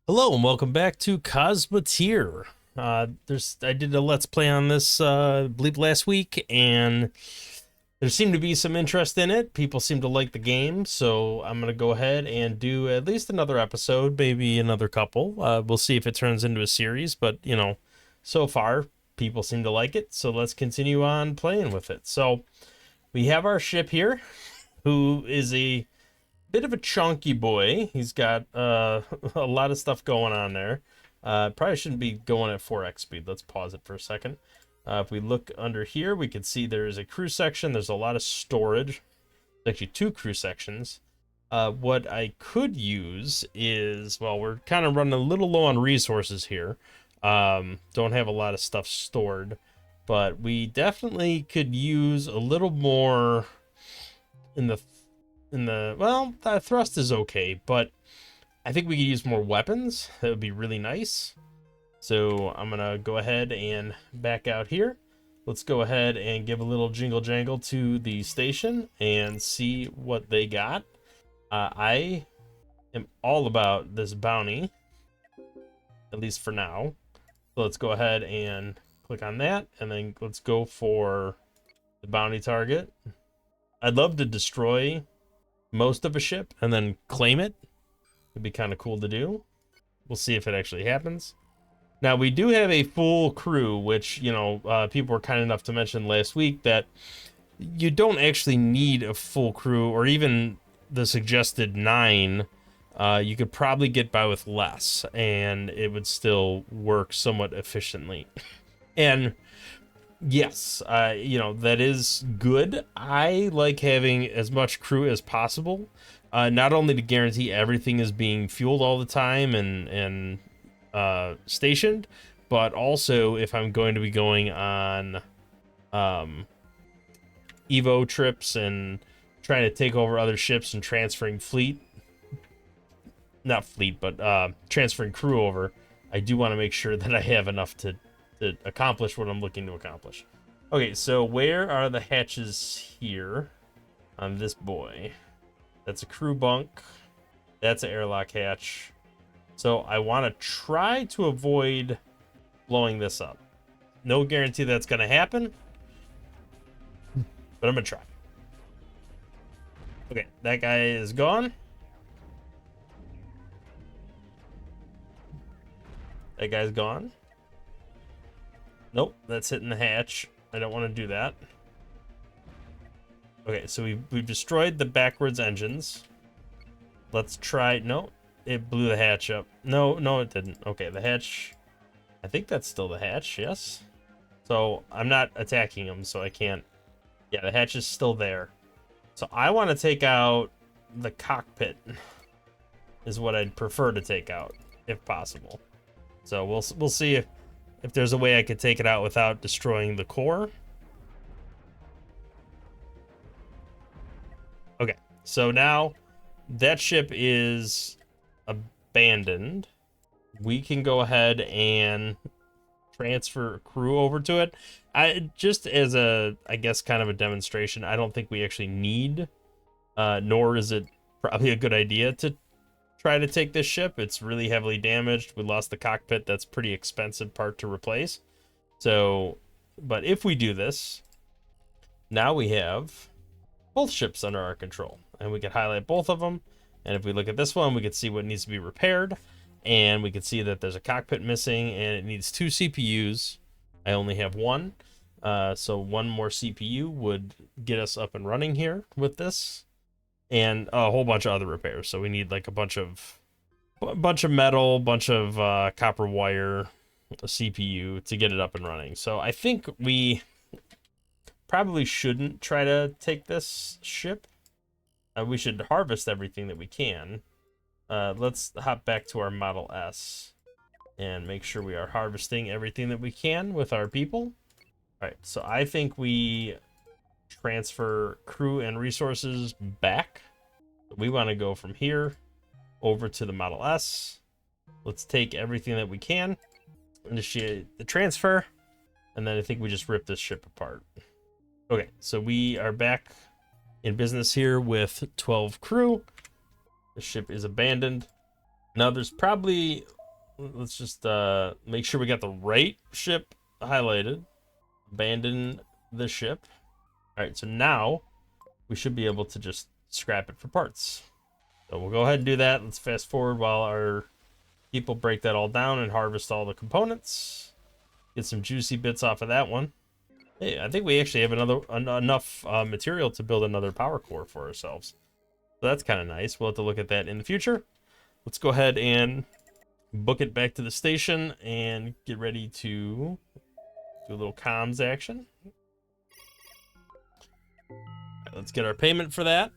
Hello and welcome back to Cosmoteer. I did a let's play on this I believe last week, and there seemed to be some interest in it. People seem to like the game, so I'm gonna go ahead and do at least another episode, maybe another couple. We'll see if it turns into a series, but so far people seem to like it, so let's continue on playing with it. So we have our ship here, who is a bit of a chunky boy. He's got a lot of stuff going on there. Probably shouldn't be going at 4x speed. Let's pause it for a second. If we look under here, we can see there's a crew section. There's a lot of storage. There's actually two crew sections. What I could use is, well, we're kind of running a little low on resources here. Don't have a lot of stuff stored, but we definitely could use a little more in the well, thrust is okay, but I think we could use more weapons. That would be really nice. So I'm gonna go ahead and back out here. Let's go ahead and give a little jingle jangle to the station and see what they got. I am all about this bounty, at least for now. So let's go ahead and click on that, and then let's go for the bounty target. I'd love to destroy most of a ship and then claim it. It'd be kind of cool to do. We'll see if it actually happens. Now, we do have a full crew, which, people were kind enough to mention last week that you don't actually need a full crew, or even the suggested 9. You could probably get by with less, and it would still work somewhat efficiently. And yes, that is good. I like having as much crew as possible, not only to guarantee everything is being fueled all the time and stationed, but also if I'm going to be going on Evo trips and trying to take over other ships and transferring transferring crew over, I do want to make sure that I have enough to accomplish what I'm looking to accomplish. Okay, so where are the hatches here on this boy? That's a crew bunk. That's an airlock hatch. So I want to try to avoid blowing this up. No guarantee that's going to happen, but I'm going to try. Okay, that guy is gone. That guy's gone. Nope, that's hitting the hatch. I don't want to do that. Okay, so we've destroyed the backwards engines. Let's try. No, it blew the hatch up. No, it didn't. Okay, the hatch. I think that's still the hatch. Yes. So I'm not attacking them, so I can't. Yeah, the hatch is still there. So I want to take out the cockpit. Is what I'd prefer to take out, if possible. So we'll see if there's a way I could take it out without destroying the core. Okay, so now that ship is abandoned. We can go ahead and transfer crew over to it. Just as I guess, kind of a demonstration, I don't think we actually need, nor is it probably a good idea to try to take this ship. It's really heavily damaged. We lost the cockpit. That's pretty expensive part to replace. So, but if we do this, now we have both ships under our control, and we can highlight both of them. And if we look at this one, we can see what needs to be repaired, and we can see that there's a cockpit missing and it needs 2 CPUs. I only have 1. So 1 more CPU would get us up and running here with this, and a whole bunch of other repairs. So we need like a bunch of metal, bunch of copper wire, a CPU to get it up and running. So I think we probably shouldn't try to take this ship. We should harvest everything that we can. Let's hop back to our Model S and make sure we are harvesting everything that we can with our people. All right, so I think we transfer crew and resources back. We want to go from here over to the Model S. Let's take everything that we can, initiate the transfer, and then I think we just rip this ship apart. Okay, so we are back in business here with 12 crew. The ship is abandoned. Now there's probably let's just make sure we got the right ship highlighted. Abandon the ship. All right, so now we should be able to just scrap it for parts. So we'll go ahead and do that. Let's fast forward while our people break that all down and harvest all the components. Get some juicy bits off of that one. Hey, I think we actually have enough material to build another power core for ourselves. So that's kind of nice. We'll have to look at that in the future. Let's go ahead and book it back to the station and get ready to do a little comms action. Right, let's get our payment for that.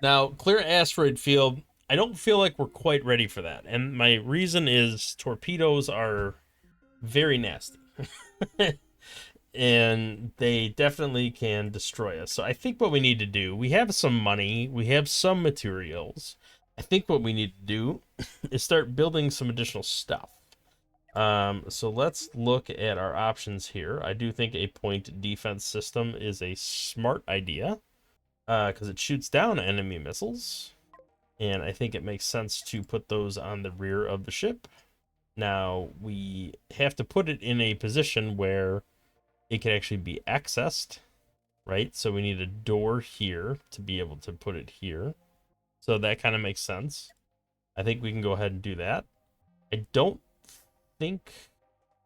Now, clear asteroid field. I don't feel like we're quite ready for that. And my reason is torpedoes are very nasty. And they definitely can destroy us. So I think what we need to do, we have some money, we have some materials. I think what we need to do is start building some additional stuff. So let's look at our options here. I do think a point defense system is a smart idea because it shoots down enemy missiles. And I think it makes sense to put those on the rear of the ship. Now, we have to put it in a position where it can actually be accessed, right? So we need a door here to be able to put it here. So that kind of makes sense. I think we can go ahead and do that. I don't think,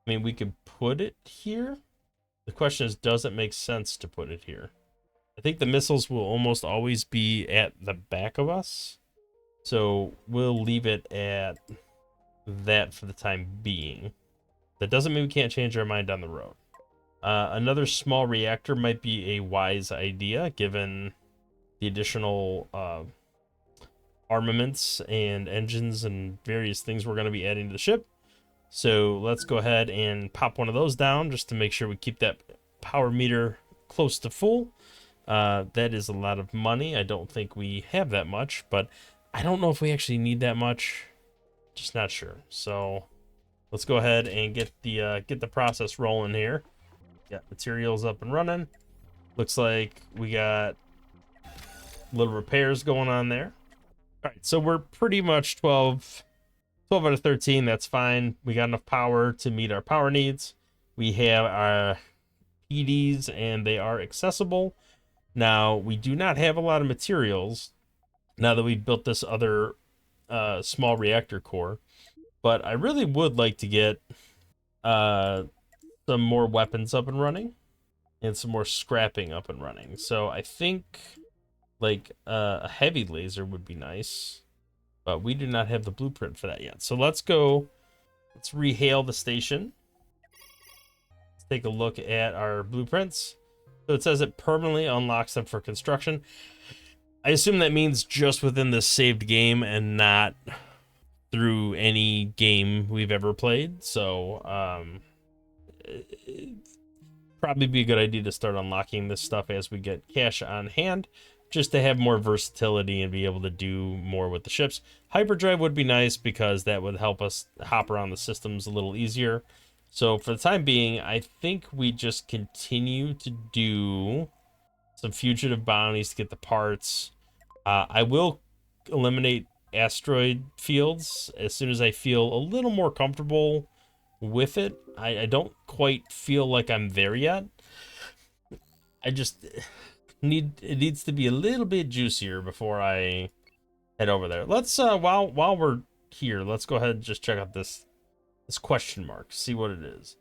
I mean, we could put it here. The question is, does it make sense to put it here? I think the missiles will almost always be at the back of us. So we'll leave it at that for the time being. That doesn't mean we can't change our mind down the road. Another small reactor might be a wise idea, given the additional armaments and engines and various things we're going to be adding to the ship. So let's go ahead and pop one of those down just to make sure we keep that power meter close to full. That is a lot of money. I don't think we have that much, but I don't know if we actually need that much. Just not sure. So let's go ahead and get the process rolling here. Got materials up and running. Looks like we got little repairs going on there. All right, so we're pretty much 12 out of 13. That's fine. We got enough power to meet our power needs. We have our PDs and they are accessible. Now, we do not have a lot of materials now that we've built this other small reactor core. But I really would like to get some more weapons up and running and some more scrapping up and running. So I think like a heavy laser would be nice, but we do not have the blueprint for that yet. So let's rehail the station. Let's take a look at our blueprints. So it says it permanently unlocks them for construction. I assume that means just within the saved game and not through any game we've ever played. So it'd probably be a good idea to start unlocking this stuff as we get cash on hand, just to have more versatility and be able to do more with the ships. Hyperdrive would be nice because that would help us hop around the systems a little easier. So for the time being, I think we just continue to do some fugitive bounties to get the parts. I will eliminate asteroid fields as soon as I feel a little more comfortable with it. I don't quite feel like I'm there yet. I just it needs to be a little bit juicier before I head over there. Let's while we're here, let's go ahead and just check out this question mark, see what it is.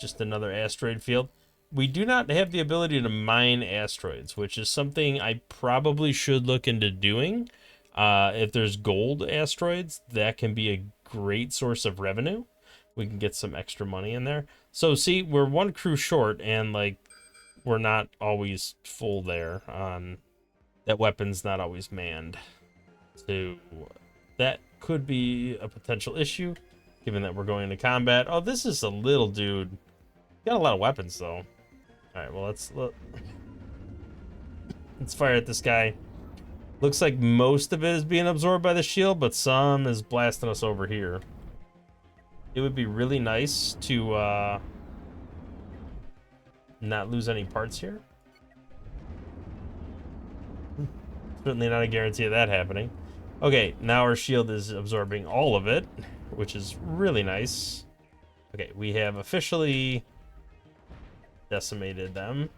Just another asteroid field. We do not have the ability to mine asteroids, which is something I probably should look into doing. If there's gold asteroids, that can be a great source of revenue. We can get some extra money in there. So see, we're one crew short, and like we're not always full there on that weapon's not always manned. So that could be a potential issue, given that we're going into combat. Oh, this is a little dude. Got a lot of weapons though. All right, well let's fire at this guy. Looks like most of it is being absorbed by the shield, but some is blasting us over here. It would be really nice to not lose any parts here. Certainly not a guarantee of that happening. Okay, now our shield is absorbing all of it. which is really nice. Okay, we have officially decimated them.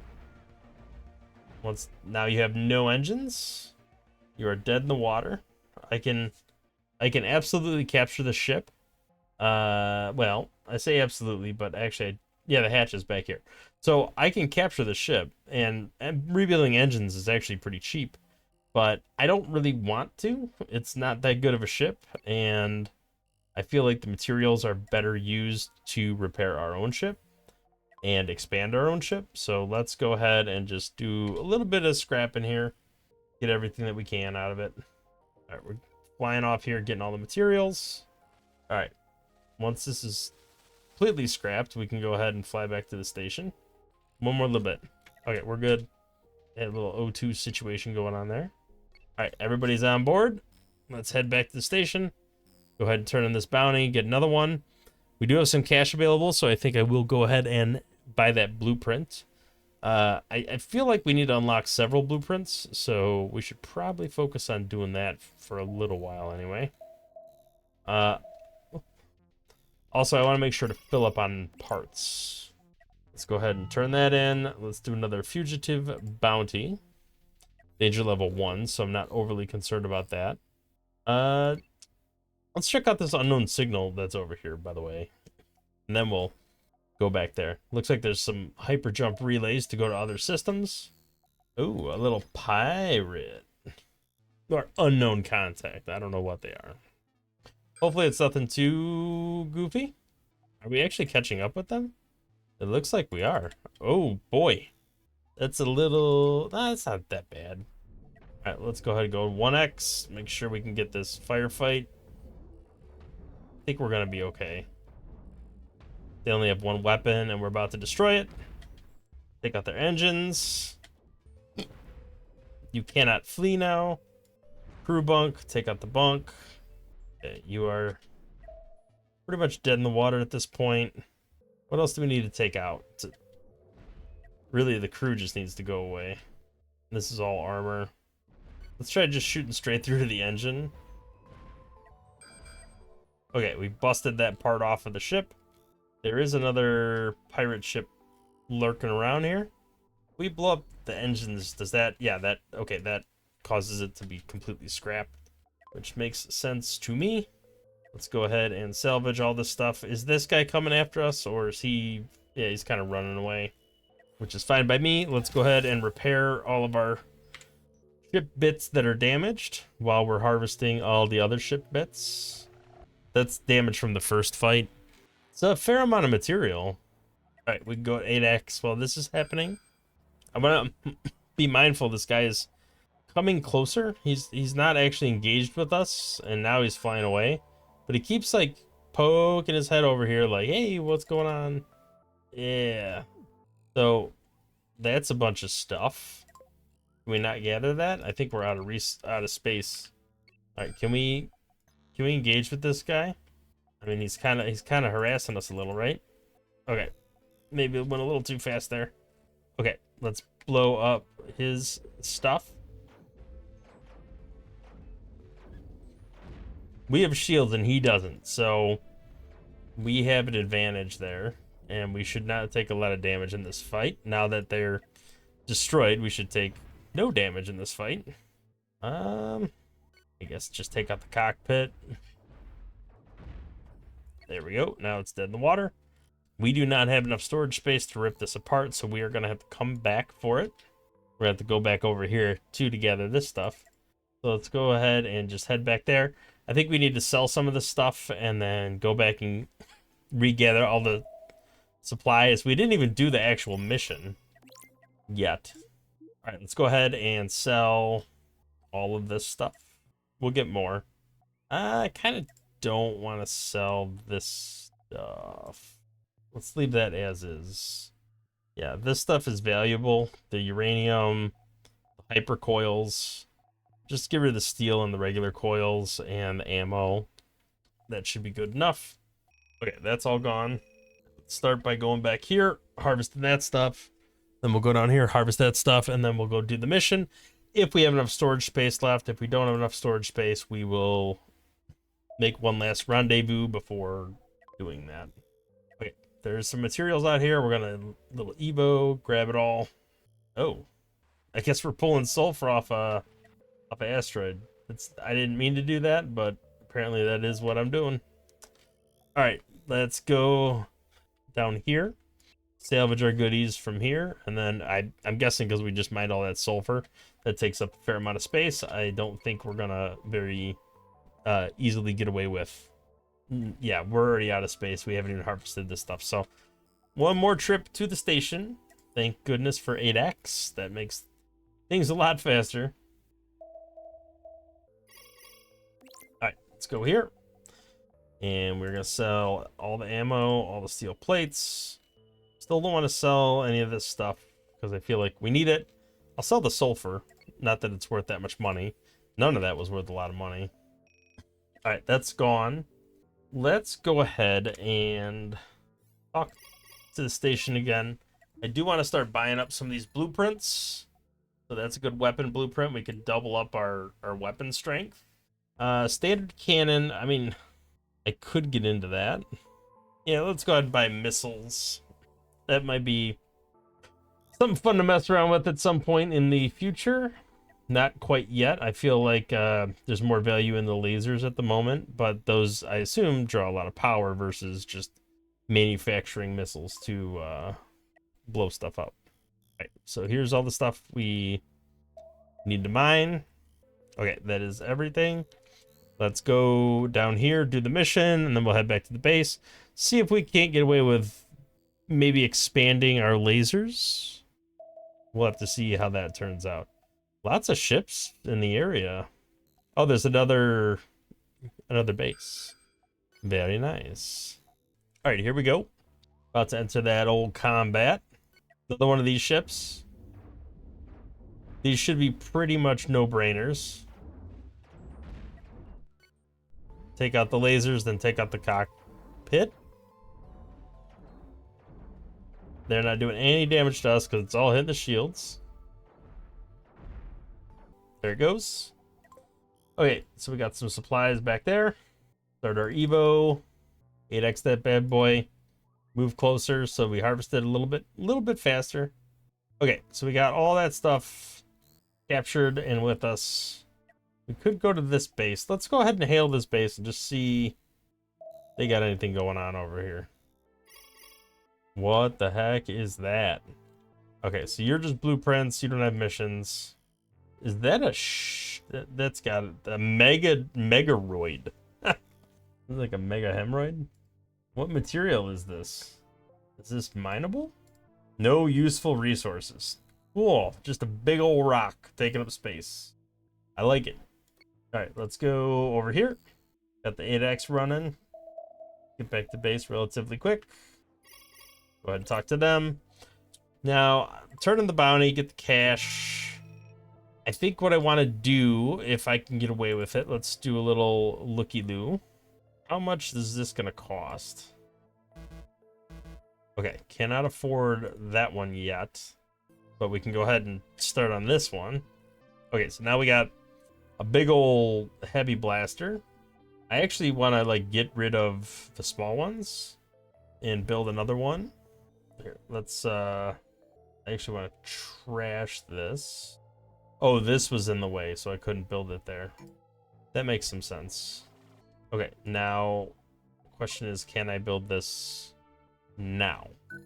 Now you have no engines. You are dead in the water. I can absolutely capture the ship. Well, I say absolutely, but actually, yeah, the hatch is back here. So I can capture the ship, and rebuilding engines is actually pretty cheap. But I don't really want to. It's not that good of a ship, and I feel like the materials are better used to repair our own ship and expand our own ship. So let's go ahead and just do a little bit of scrap in here, get everything that we can out of it. All right, we're flying off here, getting all the materials. All right, once this is completely scrapped, we can go ahead and fly back to the station. One more little bit. Okay, we're good. Had a little O2 situation going on there. All right, everybody's on board. Let's head back to the station. Go ahead and turn in this bounty, get another one. We do have some cash available, so I think I will go ahead and buy that blueprint. I feel like we need to unlock several blueprints, so we should probably focus on doing that for a little while anyway. Also, I want to make sure to fill up on parts. Let's go ahead and turn that in. Let's do another fugitive bounty. Danger level 1, so I'm not overly concerned about that. Let's check out this unknown signal that's over here, by the way. And then we'll go back there. Looks like there's some hyper jump relays to go to other systems. Ooh, a little pirate. Or unknown contact. I don't know what they are. Hopefully it's nothing too goofy. Are we actually catching up with them? It looks like we are. Oh, boy. That's a little... Nah, that's not that bad. All right, let's go ahead and go 1x. Make sure we can get this firefight. I think we're going to be okay. They only have one weapon, and we're about to destroy it. Take out their engines. You cannot flee now. Crew bunk. Take out the bunk. Okay, you are pretty much dead in the water at this point. What else do we need to take out? Really, the crew just needs to go away. This is all armor. Let's try just shooting straight through to the engine. Okay, we busted that part off of the ship. There is another pirate ship lurking around here. We blow up the engines. Does that... Yeah, that... Okay, that causes it to be completely scrapped, which makes sense to me. Let's go ahead and salvage all this stuff. Is this guy coming after us, or is he... Yeah, he's kind of running away, which is fine by me. Let's go ahead and repair all of our ship bits that are damaged while we're harvesting all the other ship bits. That's damage from the first fight. It's a fair amount of material. All right, we can go at 8x while this is happening. I'm gonna be mindful this guy is coming closer. He's not actually engaged with us, and now he's flying away. But he keeps like poking his head over here like, hey, what's going on? Yeah. So that's a bunch of stuff. Can we not gather that? I think we're out of space. All right, can we engage with this guy? I mean, he's kind of harassing us a little, right? Okay, maybe it went a little too fast there. Okay, let's blow up his stuff. We have shields and he doesn't, so we have an advantage there, and we should not take a lot of damage in this fight. Now that they're destroyed, we should take no damage in this fight. I guess just take out the cockpit. There we go. Now it's dead in the water. We do not have enough storage space to rip this apart, so we are going to have to come back for it. We're going to have to go back over here to gather this stuff. So let's go ahead and just head back there. I think we need to sell some of this stuff and then go back and regather all the supplies. We didn't even do the actual mission yet. All right, let's go ahead and sell all of this stuff. We'll get more. I kind of don't want to sell this stuff. Let's leave that as is. Yeah, this stuff is valuable. The uranium, the hyper coils. Just get rid of the steel and the regular coils and the ammo. That should be good enough. Okay, that's all gone. Let's start by going back here, harvesting that stuff. Then we'll go down here, harvest that stuff, and then we'll go do the mission. If we have enough storage space left. If we don't have enough storage space, we will make one last rendezvous before doing that. Okay, there's some materials out here. We're gonna little Evo, grab it all. Oh, I guess we're pulling sulfur off an asteroid. I didn't mean to do that, but apparently that is what I'm doing. All right, let's go down here, salvage our goodies from here, and then I'm guessing because we just mined all that sulfur, that takes up a fair amount of space. I don't think we're gonna very easily get away with. Yeah, we're already out of space. We haven't even harvested this stuff. So one more trip to the station. Thank goodness for 8x. That makes things a lot faster. All right, let's go here. And we're gonna sell all the ammo, all the steel plates. Still don't want to sell any of this stuff because I feel like we need it. I'll sell the sulfur. Not that it's worth that much money. None of that was worth a lot of money. All right, that's gone. Let's go ahead and talk to the station again. I do want to start buying up some of these blueprints. So that's a good weapon blueprint. We could double up our weapon strength. Standard cannon, I mean, I could get into that. Yeah, let's go ahead and buy missiles. That might be something fun to mess around with at some point in the future. Not quite yet. I feel like there's more value in the lasers at the moment, but those, I assume, draw a lot of power versus just manufacturing missiles to blow stuff up. Right, so here's all the stuff we need to mine. Okay, that is everything. Let's go down here, do the mission, and then we'll head back to the base. See if we can't get away with maybe expanding our lasers. We'll have to see how that turns out. Lots of ships in the area. Oh, there's another base. Very nice. All right, here we go. About to enter that old combat. Another one of these ships. These should be pretty much no-brainers. Take out the lasers, then take out the cockpit. They're not doing any damage to us because it's all hitting the shields. There it goes. Okay, so we got some supplies back there. Start our Evo. 8x that bad boy. Move closer so we harvested a little bit faster. Okay, so we got all that stuff captured and with us. We could go to this base. Let's go ahead and hail this base and just see if they got anything going on over here. What the heck is that? Okay, so you're just blueprints. You don't have missions. Is that a that's got a megaroid? Like a mega hemorrhoid? What material is this? Is this mineable? No useful resources. Cool. Just a big old rock taking up space. I like it. All right, let's go over here. Got the 8x running. Get back to base relatively quick. Go ahead and talk to them. Now, turn in the bounty, get the cash. I think what I want to do, if I can get away with it, let's do a little looky-loo. How much is this going to cost? Okay, cannot afford that one yet. But we can go ahead and start on this one. Okay, so now we got a big old heavy blaster. I actually want to like get rid of the small ones and build another one. Here, let's I actually want to trash this. Oh, this was in the way, so I couldn't build it there. That makes some sense. Okay, now the question is, can I build this now? I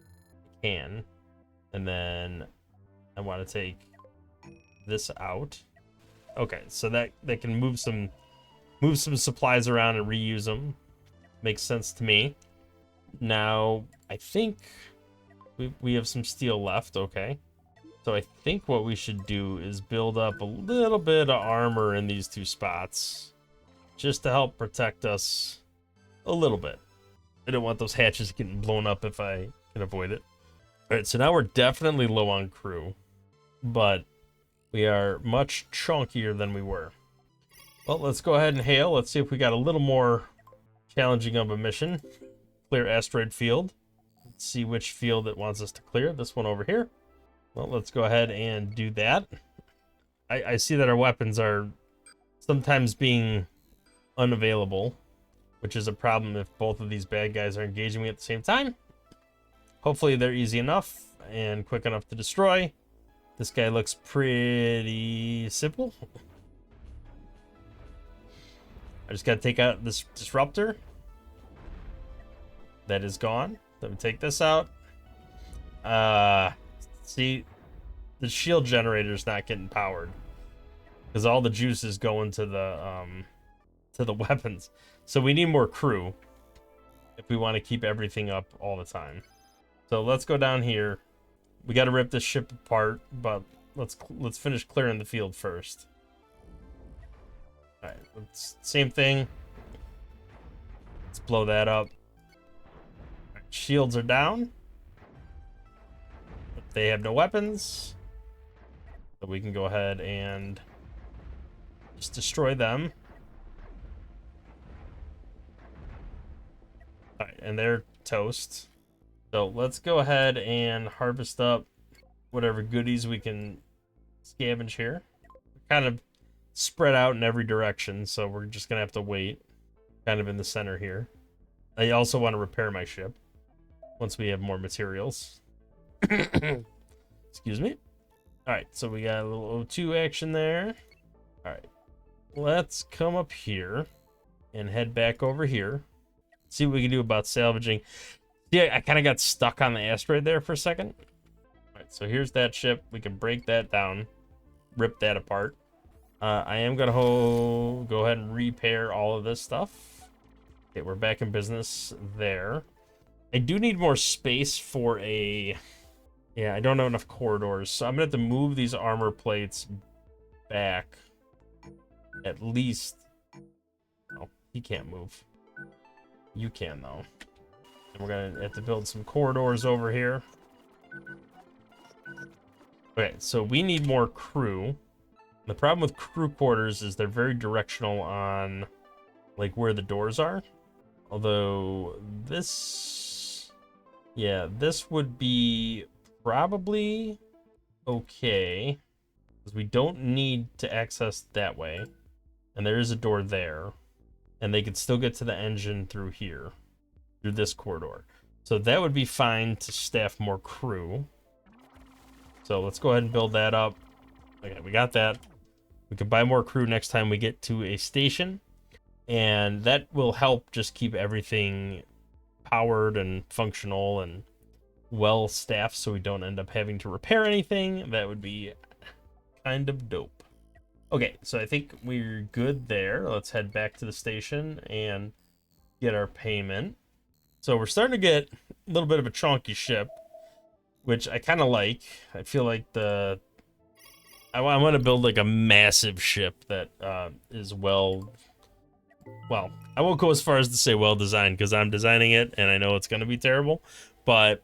can. And then I want to take this out. Okay, so that can move some supplies around and reuse them. Makes sense to me. Now, I think we have some steel left, okay. So I think what we should do is build up a little bit of armor in these two spots. Just to help protect us a little bit. I don't want those hatches getting blown up if I can avoid it. Alright, so now we're definitely low on crew. But we are much chunkier than we were. Well, let's go ahead and hail. Let's see if we got a little more challenging of a mission. Clear asteroid field. Let's see which field it wants us to clear. This one over here. Well, let's go ahead and do that. I see that our weapons are sometimes being unavailable. which is a problem if both of these bad guys are engaging me at the same time. Hopefully they're easy enough and quick enough to destroy. This guy looks pretty simple. I just got to take out this disruptor. That is gone. Let me take this out. See, the shield generator is not getting powered because all the juice is going to the weapons. So we need more crew if we want to keep everything up all the time. So let's go down here. We got to rip this ship apart, but let's finish clearing the field first. All right, same thing. Let's blow that up. Right, shields are down. They have no weapons, so we can go ahead and just destroy them. All right, and they're toast. So let's go ahead and harvest up whatever goodies we can scavenge here. Kind of spread out in every direction, so we're just gonna have to wait. Kind of in the center here. I also want to repair my ship once we have more materials. Excuse me. All right, so we got a little O2 action there. All right, let's come up here and head back over here. See what we can do about salvaging. Yeah, I kind of got stuck on the asteroid there for a second. All right, so here's that ship. We can break that down, rip that apart. I am gonna go ahead and repair all of this stuff. Okay, we're back in business there. I do need more space for a... Yeah, I don't have enough corridors, so I'm gonna have to move these armor plates back. At least... Oh, he can't move. You can, though. And we're gonna have to build some corridors over here. Okay, so we need more crew. The problem with crew quarters is they're very directional on, like, where the doors are. Although, this... Yeah, this would be probably okay. Because we don't need to access that way. And there is a door there. And they could still get to the engine through here. Through this corridor. So that would be fine to staff more crew. So let's go ahead and build that up. Okay, we got that. We can buy more crew next time we get to a station. And that will help just keep everything powered and functional and well staffed so we don't end up having to repair anything. That would be kind of dope. Okay, so I think we're good there. Let's head back to the station and get our payment. So we're starting to get a little bit of a chunky ship, which I kind of like. I feel like I want to build like a massive ship that is well, I won't go as far as to say well designed because I'm designing it and I know it's going to be terrible, but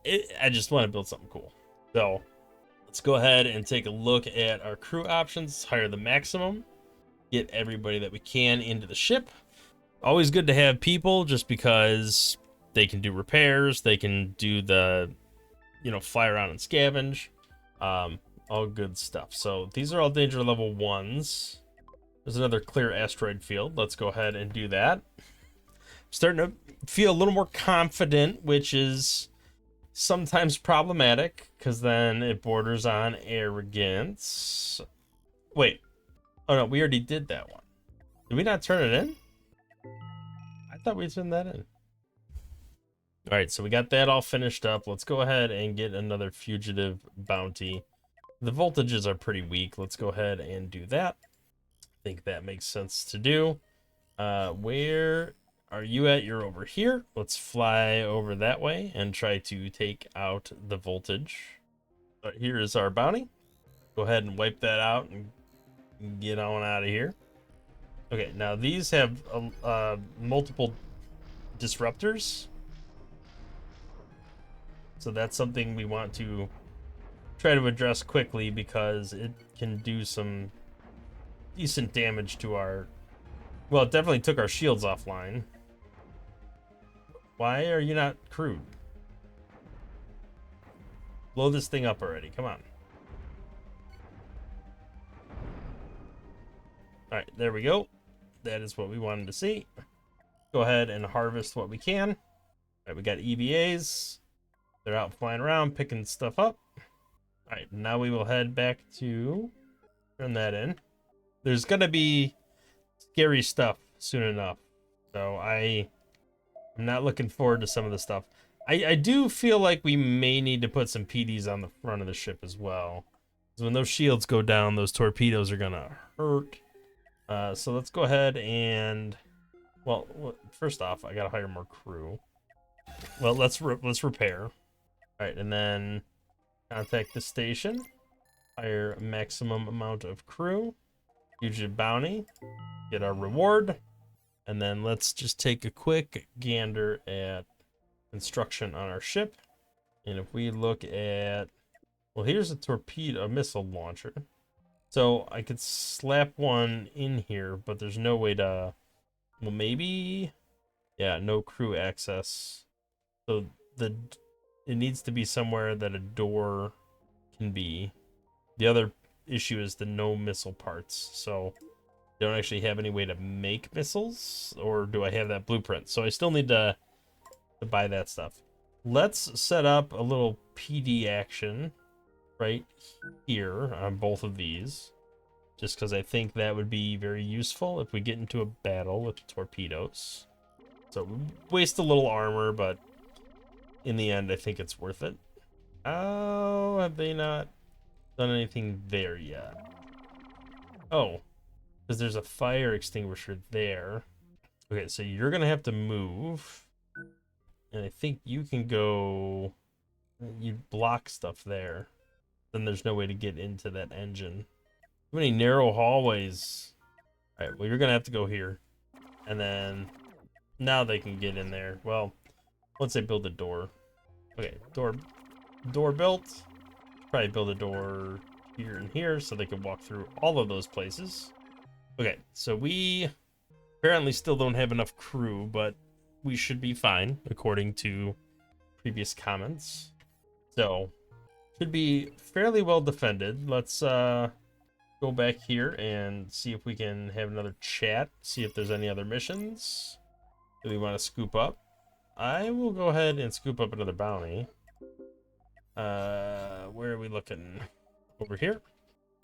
I just want to build something cool. So let's go ahead and take a look at our crew options. Hire the maximum, get everybody that we can into the ship. Always good to have people just because they can do repairs, they can do the, fly around and scavenge, all good stuff. So these are all danger level 1s. There's another clear asteroid field. Let's go ahead and do that. Starting to feel a little more confident, which is sometimes problematic because then it borders on arrogance. Wait. Oh no, we already did that one. Did we not turn it in? I thought we turned that in. All right, so we got that all finished up. Let's go ahead and get another fugitive bounty. The voltages are pretty weak. Let's go ahead and do that. I think that makes sense to do. Where are you at? You're over here. Let's fly over that way and try to take out the voltage. Here is our bounty. Go ahead and wipe that out and get on out of here. Okay, now these have multiple disruptors. So that's something we want to try to address quickly because it can do some decent damage to our... Well, it definitely took our shields offline. Why are you not crewed? Blow this thing up already, come on. Alright, there we go. That is what we wanted to see. Go ahead and harvest what we can. All right, we got EVAs. They're out flying around, picking stuff up. All right, now we will head back to turn that in. There's gonna be scary stuff soon enough, so I'm not looking forward to some of the stuff. I do feel like we may need to put some PDs on the front of the ship as well. Because when those shields go down, those torpedoes are gonna hurt. So let's go ahead and, well, first off, I gotta hire more crew. Well, let's repair. All right, and then contact the station. Hire a maximum amount of crew. Fugitive bounty. Get our reward. And then let's just take a quick gander at construction on our ship. And if we look at, well, here's a missile launcher. So I could slap one in here, but there's no way to, well, maybe, yeah, no crew access. So it needs to be somewhere that a door can be. The other issue is the no missile parts. So I don't actually have any way to make missiles, or do I have that blueprint? So I still need to buy that stuff. Let's set up a little PD action right here on both of these, just because I think that would be very useful if we get into a battle with torpedoes. So we waste a little armor, but in the end I think it's worth it. Oh, have they not done anything there yet? Oh, because there's a fire extinguisher there. Okay, so you're gonna have to move. And I think you can go, you block stuff there. Then there's no way to get into that engine. Too many narrow hallways. All right, well, you're gonna have to go here. And then now they can get in there. Well, once they build a door. Okay, door built. Probably build a door here and here so they can walk through all of those places. Okay, so we apparently still don't have enough crew, but we should be fine according to previous comments. So should be fairly well defended. Let's go back here and see if we can have another chat, see if there's any other missions that we want to scoop up. I will go ahead and scoop up another bounty. Where are we looking? Over here?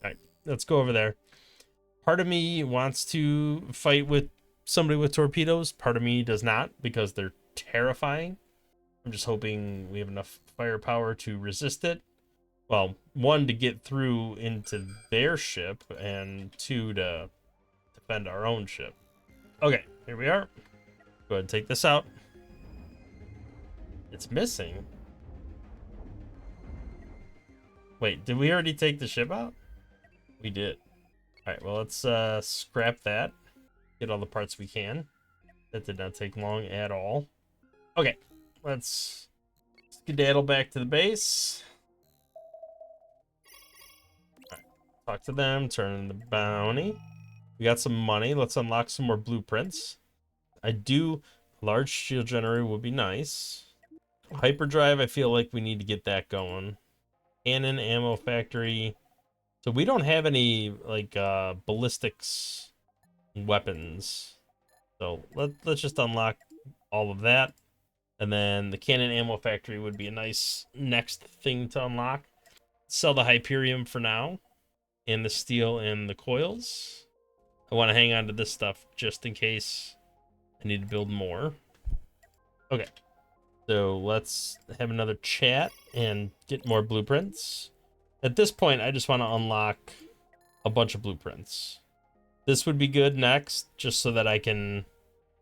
All right, let's go over there. Part of me wants to fight with somebody with torpedoes. Part of me does not, because they're terrifying. I'm just hoping we have enough firepower to resist it. Well, one, to get through into their ship, and two, to defend our own ship. Okay, here we are. Go ahead and take this out. It's missing. Wait, did we already take the ship out? We did. All right, well, let's scrap that. Get all the parts we can. That did not take long at all. Okay, let's skedaddle back to the base. Right, talk to them, turn in the bounty. We got some money. Let's unlock some more blueprints. A large shield generator would be nice. Hyperdrive, I feel like we need to get that going. Cannon, ammo factory. So we don't have any, like, ballistics weapons. So let's just unlock all of that. And then the cannon ammo factory would be a nice next thing to unlock. Sell the Hyperium for now. And the steel and the coils. I want to hang on to this stuff just in case I need to build more. Okay. So let's have another chat and get more blueprints. At this point, I just want to unlock a bunch of blueprints. This would be good next, just so that I can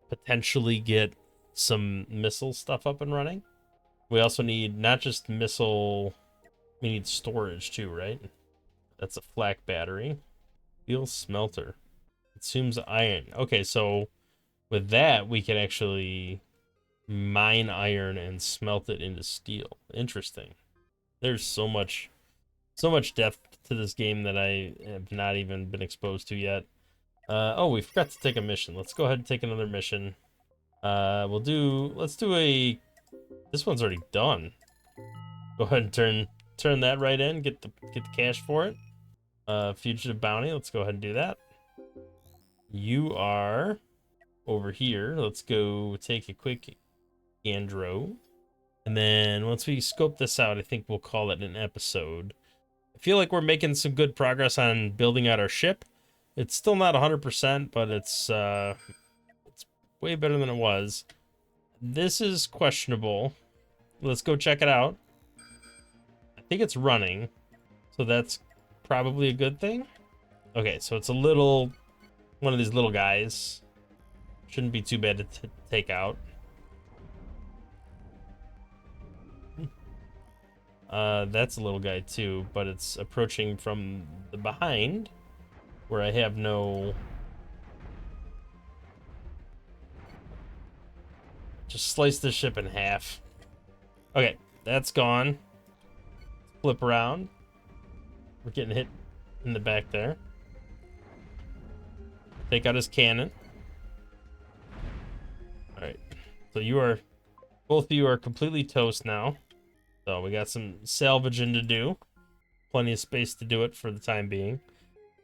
potentially get some missile stuff up and running. We also need not just missile, we need storage too, right? That's a flak battery. Steel smelter. Consumes iron. Okay, so with that, we can actually mine iron and smelt it into steel. Interesting. There's so much depth to this game that I have not even been exposed to yet. Oh, we forgot to take a mission. Let's go ahead and take another mission. Let's do this one's already done. Go ahead and turn that right in, get the cash for it. Fugitive bounty, let's go ahead and do that. You are over here. Let's go take a quick Andro. And then once we scope this out, I think we'll call it an episode. I feel like we're making some good progress on building out our ship. It's still not 100%, but it's way better than it was. This is questionable. Let's go check it out. I think it's running, so that's probably a good thing. Okay, so it's a little, one of these little guys. Shouldn't be too bad to take out. That's a little guy too, but it's approaching from the behind, where I have no... Just slice the ship in half. Okay, that's gone. Flip around. We're getting hit in the back there. Take out his cannon. Alright, so you are... Both of you are completely toast now. So we got some salvaging to do. Plenty of space to do it for the time being.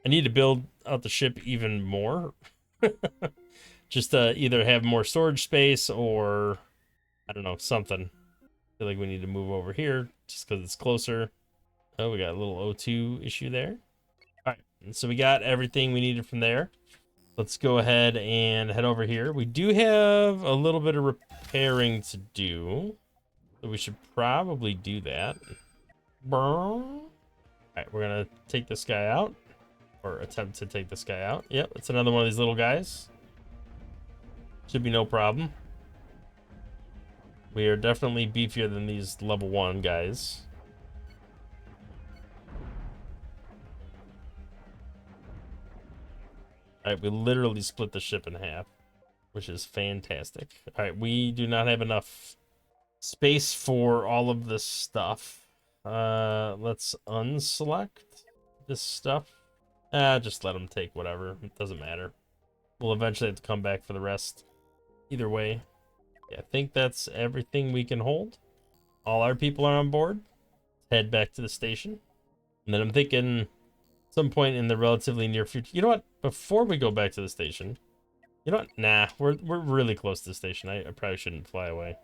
I need to build out the ship even more. Just to either have more storage space or, I don't know, something. I feel like we need to move over here just because it's closer. Oh, we got a little O2 issue there. All right, and so we got everything we needed from there. Let's go ahead and head over here. We do have a little bit of repairing to do. So we should probably do that. All right, we're gonna take this guy out, or attempt to take this guy out. Yep, it's another one of these little guys. Should be no problem. We are definitely beefier than these level 1 guys. All right, we literally split the ship in half, which is fantastic. All right, we do not have enough space for all of this stuff. Let's unselect this stuff. Just let them take whatever. It doesn't matter. We'll eventually have to come back for the rest. Either way. Yeah, I think that's everything we can hold. All our people are on board. Head back to the station. And then I'm thinking some point in the relatively near future. You know what? Before we go back to the station, you know what? Nah, we're really close to the station. I probably shouldn't fly away.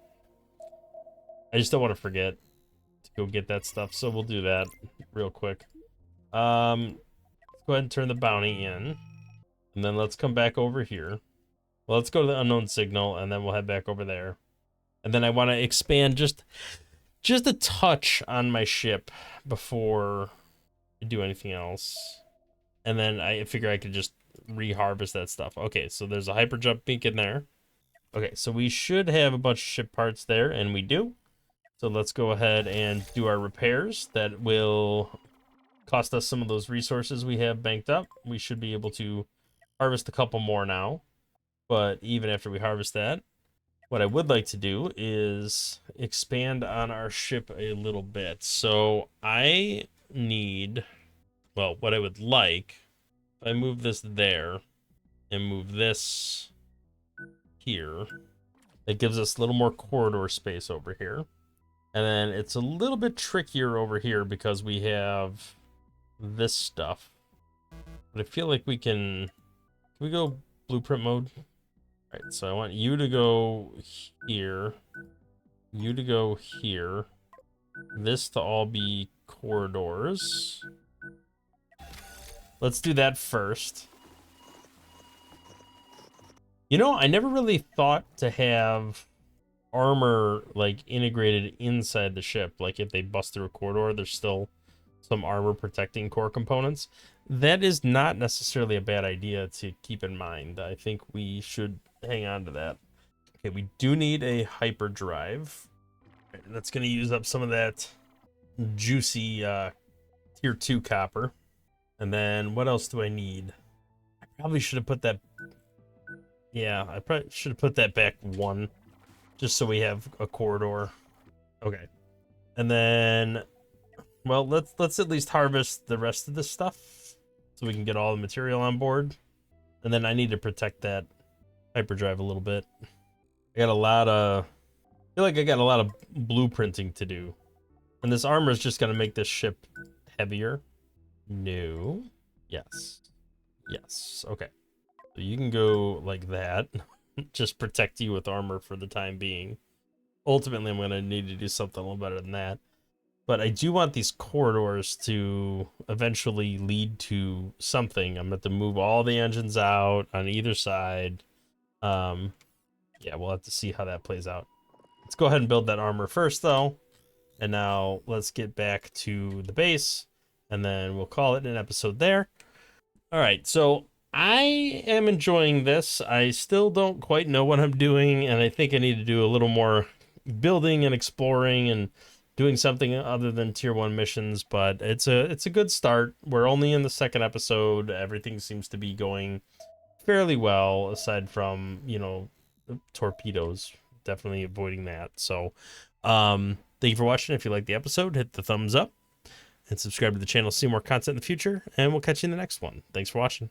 I just don't want to forget to go get that stuff, so we'll do that real quick. Let's go ahead and turn the bounty in, and then let's come back over here. Well, let's go to the unknown signal, and then we'll head back over there. And then I want to expand just a touch on my ship before I do anything else. And then I figure I could just re-harvest that stuff. Okay, so there's a hyper jump beacon there. Okay, so we should have a bunch of ship parts there, and we do. So let's go ahead and do our repairs. That will cost us some of those resources we have banked up. We should be able to harvest a couple more now. But even after we harvest that, what I would like to do is expand on our ship a little bit. So I need, well, what I would like, if I move this there and move this here, it gives us a little more corridor space over here. And then it's a little bit trickier over here because we have this stuff. But I feel like we can we go blueprint mode? All right, so I want you to go here. You to go here. This to all be corridors. Let's do that first. You know, I never really thought to have armor like integrated inside the ship. Like if they bust through a corridor, there's still some armor protecting core components. That is not necessarily a bad idea to keep in mind. I think we should hang on to that. Okay, we do need a hyperdrive. Right, that's going to use up some of that juicy tier 2 copper. And then what else do I need? I probably should have put that... Yeah, I probably should have put that back 1. Just so we have a corridor. Okay. And then... Well, let's at least harvest the rest of this stuff. So we can get all the material on board. And then I need to protect that hyperdrive a little bit. I got a lot of... I feel like I got a lot of blueprinting to do. And this armor is just going to make this ship heavier. No. Yes. Yes. Okay. So you can go like that. just protect you with armor for the time being. Ultimately, I'm going to need to do something a little better than that. But I do want these corridors to eventually lead to something. I'm going to have to move all the engines out on either side. Yeah, we'll have to see how that plays out. Let's go ahead and build that armor first, though. And now let's get back to the base, and then we'll call it an episode there. All right, so I am enjoying this. I still don't quite know what I'm doing, and I think I need to do a little more building and exploring and doing something other than tier 1 missions, but it's a good start. We're only in the second episode. Everything seems to be going fairly well, aside from, torpedoes. Definitely avoiding that. So thank you for watching. If you like the episode, hit the thumbs up and subscribe to the channel to see more content in the future, and we'll catch you in the next one. Thanks for watching.